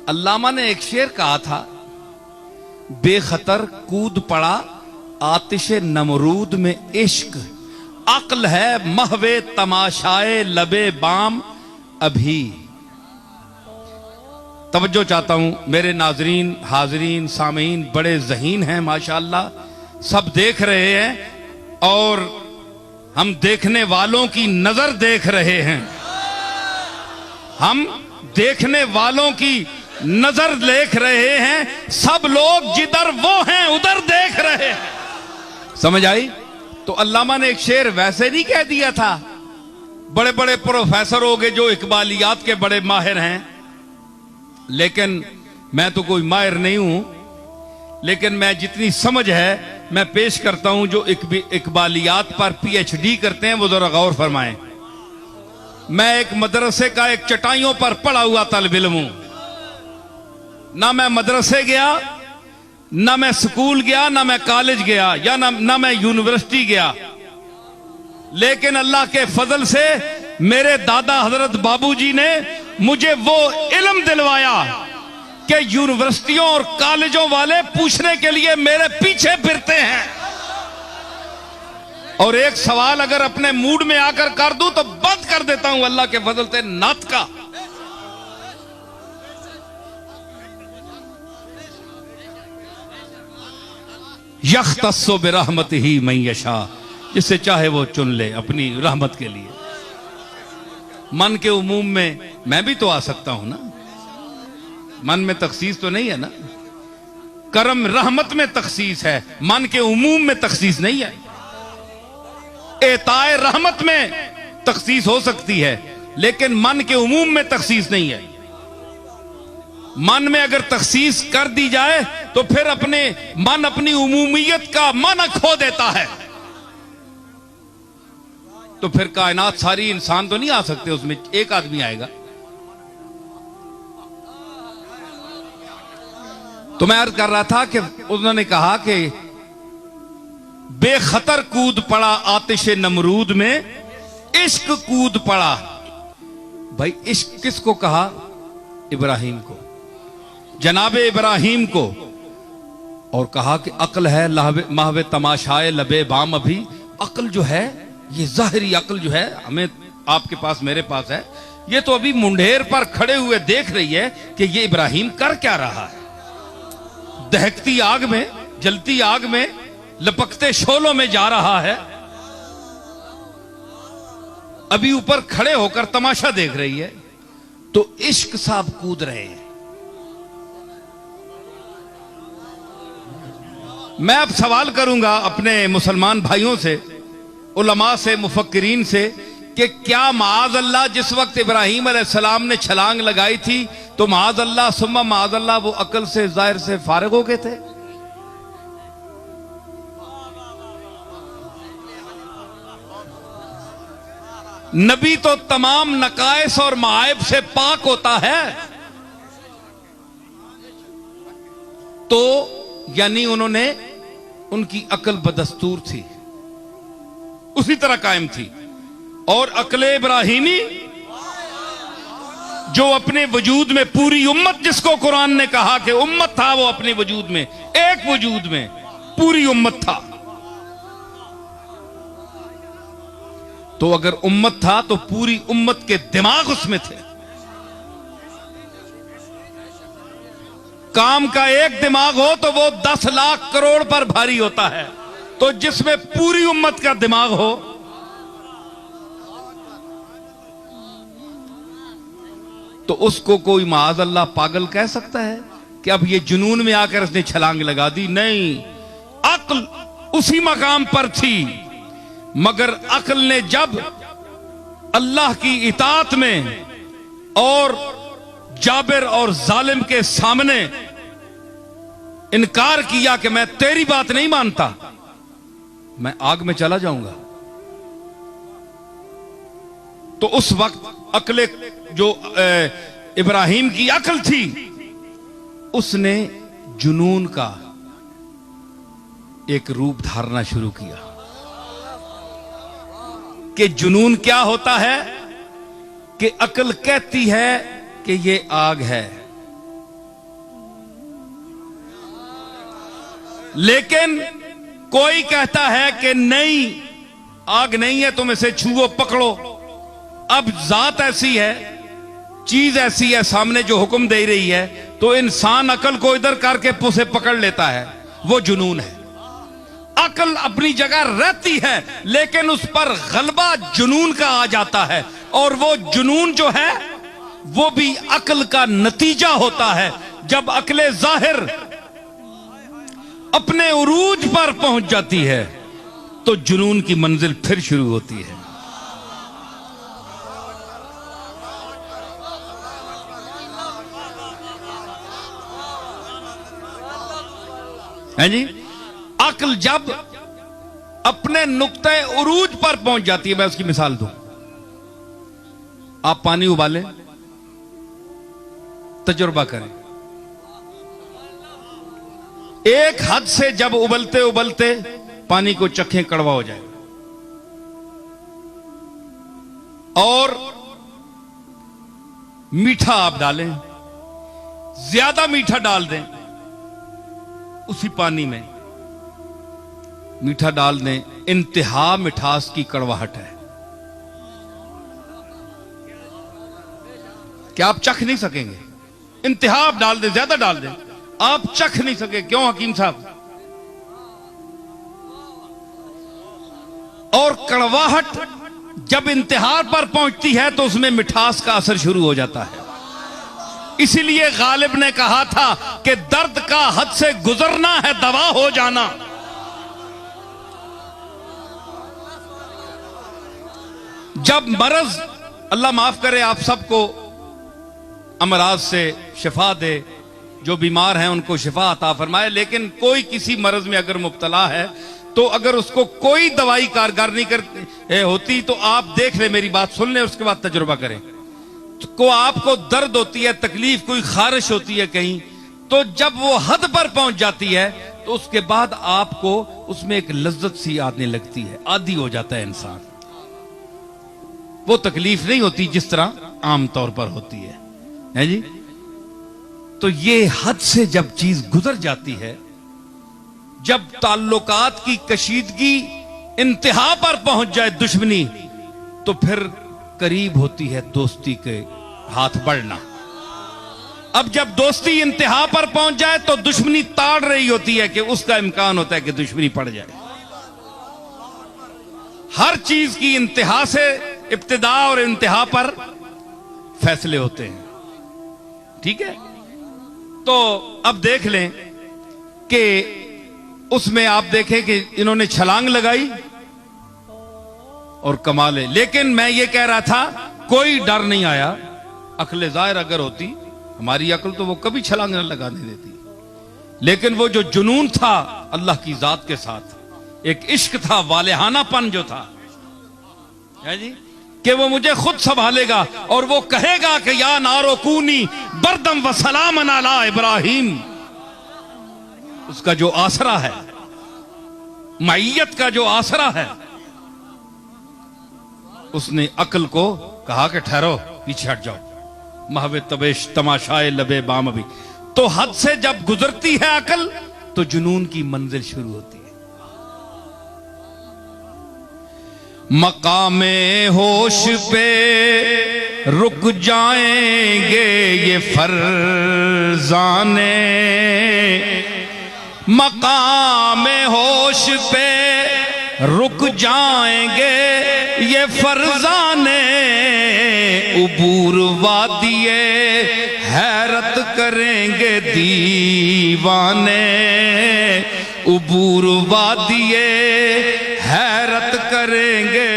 अल्लामा ने एक शेर कहा था, बेखतर कूद पड़ा आतिश नमरूद में इश्क, अक्ल है महवे तमाशाए लबे बाम अभी। तवज्जो चाहता हूं मेरे नाजरीन, हाजरीन, सामीन बड़े ज़हीन हैं माशाअल्लाह, सब देख रहे हैं और हम देखने वालों की नजर देख रहे हैं, हम देखने वालों की नजर देख रहे हैं, सब लोग जिधर वो हैं उधर देख रहे हैं। समझ आई? तो अल्लामा ने एक शेर वैसे नहीं कह दिया था, बड़े बड़े प्रोफेसर हो गए जो इकबालियात के बड़े माहिर हैं, लेकिन मैं तो कोई माहिर नहीं हूं, लेकिन मैं जितनी समझ है मैं पेश करता हूं। जो इकबालियात पर पीएचडी करते हैं वो जरा गौर फरमाएं। मैं एक मदरसे का एक चटाइयों पर पढ़ा हुआ तलब इल्म हूं, ना मैं मदरसे गया, ना मैं स्कूल गया, ना मैं कॉलेज गया, या ना मैं यूनिवर्सिटी गया, लेकिन अल्लाह के फजल से मेरे दादा हजरत बाबूजी ने मुझे वो इल्म दिलवाया कि यूनिवर्सिटियों और कॉलेजों वाले पूछने के लिए मेरे पीछे फिरते हैं, और एक सवाल अगर अपने मूड में आकर कर दूं तो बंद कर देता हूं अल्लाह के फजल से नात का। यख्तस्सु बिरहमतिही मन यशा, जिसे चाहे वो चुन ले अपनी रहमत के लिए। मन के उमूम में मैं भी तो आ सकता हूं ना, मन में तखसीस तो नहीं है ना, करम रहमत में तखसीस है, मन के उमूम में तखसीस नहीं है। एताए रहमत में तखसीस हो सकती है, लेकिन मन के उमूम में तखसीस नहीं है। मन में अगर तखसीस कर दी जाए तो फिर मन अपनी उमूमियत का माना खो देता है, तो फिर कायनात सारी इंसान तो नहीं आ सकते, उसमें एक आदमी आएगा। तो मैं अर्ज कर रहा था कि उन्होंने कहा कि बेखतर कूद पड़ा आतिश नमरूद में, इश्क कूद पड़ा। भाई इश्क किसको कहा? इब्राहिम को, जनाबे इब्राहिम को, और कहा कि अक्ल है महवे तमाशाए लबे बाम अभी। अक्ल जो है, ये जाहिरी अक्ल जो है हमें आपके पास मेरे पास है, ये तो अभी मुंडेर पर खड़े हुए देख रही है कि ये इब्राहिम कर क्या रहा है। दहकती आग में, जलती आग में, लपकते शोलों में जा रहा है, अभी ऊपर खड़े होकर तमाशा देख रही है। तो इश्क साहब कूद रहे हैं। मैं अब सवाल करूंगा अपने मुसलमान भाइयों से, उलमा से, मुफक्किरीन से, कि क्या माज़ अल्लाह जिस वक्त इब्राहीम अलैहिस्सलाम ने छलांग लगाई थी तो माज़ अल्लाह सुम्मा माज़ अल्लाह वो अकल से जाहिर से फारिग हो गए थे? नबी तो तमाम नकाइस और मायब से पाक होता है, तो यानी उन्होंने, उनकी अकल बदस्तूर थी, उसी तरह कायम थी। और अकले इब्राहिमी जो अपने वजूद में पूरी उम्मत, जिसको कुरान ने कहा कि उम्मत था, वो अपने वजूद में, एक वजूद में पूरी उम्मत था। तो अगर उम्मत था तो पूरी उम्मत के दिमाग उसमें थे। काम का एक दिमाग हो तो वो 10 लाख करोड़ पर भारी होता है, तो जिसमें पूरी उम्मत का दिमाग हो, तो उसको कोई माज़ अल्लाह पागल कह सकता है कि अब ये जुनून में आकर उसने छलांग लगा दी? नहीं, अक्ल उसी मकाम पर थी, मगर अक्ल ने जब अल्लाह की इताअत में और जाबिर और जालिम के सामने इनकार किया कि मैं तेरी बात नहीं मानता, मैं आग में चला जाऊंगा, तो उस वक्त अक्ल जो इब्राहिम की अक्ल थी, उसने जुनून का एक रूप धारना शुरू किया। कि जुनून क्या होता है? कि अक्ल कहती है कि ये आग है, लेकिन कोई कहता है कि नहीं, आग नहीं है, तुम इसे छुओ, पकड़ो। अब जात ऐसी है, चीज ऐसी है सामने जो हुक्म दे रही है, तो इंसान अकल को इधर करके उसे पकड़ लेता है। वो जुनून है। अकल अपनी जगह रहती है, लेकिन उस पर गलबा जुनून का आ जाता है, और वो जुनून जो है वो भी अकल का नतीजा होता है। जब अकले जाहिर अपने उरूज पर पहुंच जाती है तो जुनून की मंजिल फिर शुरू होती है। हैं जी? अक्ल जब अपने नुक्ते उरूज पर पहुंच जाती है, मैं उसकी मिसाल दूं। आप पानी उबालें, तजुर्बा करें। एक हद से जब उबलते उबलते पानी को चखें, कड़वा हो जाए, और मीठा आप डालें, ज्यादा मीठा डाल दें उसी पानी में, मीठा डाल दें, इंतहा मिठास की कड़वाहट है। क्या आप चख नहीं सकेंगे? इंतहा आप डाल दें, ज्यादा डाल दें, आप चख नहीं सके। क्यों हकीम साहब? और कड़वाहट जब इंतहा पर पहुंचती है तो उसमें मिठास का असर शुरू हो जाता है। इसीलिए गालिब ने कहा था कि दर्द का हद से गुजरना है दवा हो जाना। जब मरज, अल्लाह माफ करे आप सबको, अमराज से शिफा दे, जो बीमार हैं उनको शिफा अता फरमाए, लेकिन कोई किसी मरज में अगर मुब्तला है तो अगर उसको कोई दवाई कारगर नहीं कर होती तो आप देख ले, मेरी बात सुन ले, उसके बाद तजुर्बा करें। तो को आपको दर्द होती है, तकलीफ, कोई खारिश होती है कहीं, तो जब वो हद पर पहुंच जाती है तो उसके बाद आपको उसमें एक लज्जत सी आने लगती है, आदी हो जाता है इंसान। वो तकलीफ नहीं होती जिस तरह आमतौर पर होती है जी। तो ये हद से जब चीज गुजर जाती है, जब ताल्लुकात की कशीदगी इंतहा पर पहुंच जाए दुश्मनी, तो फिर करीब होती है दोस्ती के हाथ बढ़ना। अब जब दोस्ती इंतहा पर पहुंच जाए तो दुश्मनी ताड़ रही होती है कि उसका इम्कान होता है कि दुश्मनी पड़ जाए। हर चीज की इंतहा से इब्तिदा और इंतहा पर फैसले होते हैं, ठीक है। तो अब देख लें कि उसमें आप देखें कि इन्होंने छलांग लगाई और कमाल है। लेकिन मैं ये कह रहा था, कोई डर नहीं आया। अक्ल ज़ाहिर अगर होती, हमारी अक्ल तो वो कभी छलांग न लगाने देती, लेकिन वो जो जुनून था अल्लाह की जात के साथ, एक इश्क था, वालेहानापन जो था, है जी, कि वो मुझे खुद संभालेगा और वो कहेगा कि या नारो कूनी बरदम व सलामन अला इब्राहिम। उसका जो आसरा है, मैयत का जो आसरा है, उसने अक्ल को कहा कि ठहरो, पीछे हट जाओ, महवे तबेश तमाशाए लबे बाम भी। तो हद से जब गुजरती है अक्ल तो जुनून की मंजिल शुरू होती है। मकामे होश पे रुक जाएंगे ये फरजाने, मकामे होश पे रुक जाएंगे ये फरजाने, उबूर वादिए हैरत करेंगे दीवाने, उबूर वादिए हैरत करेंगे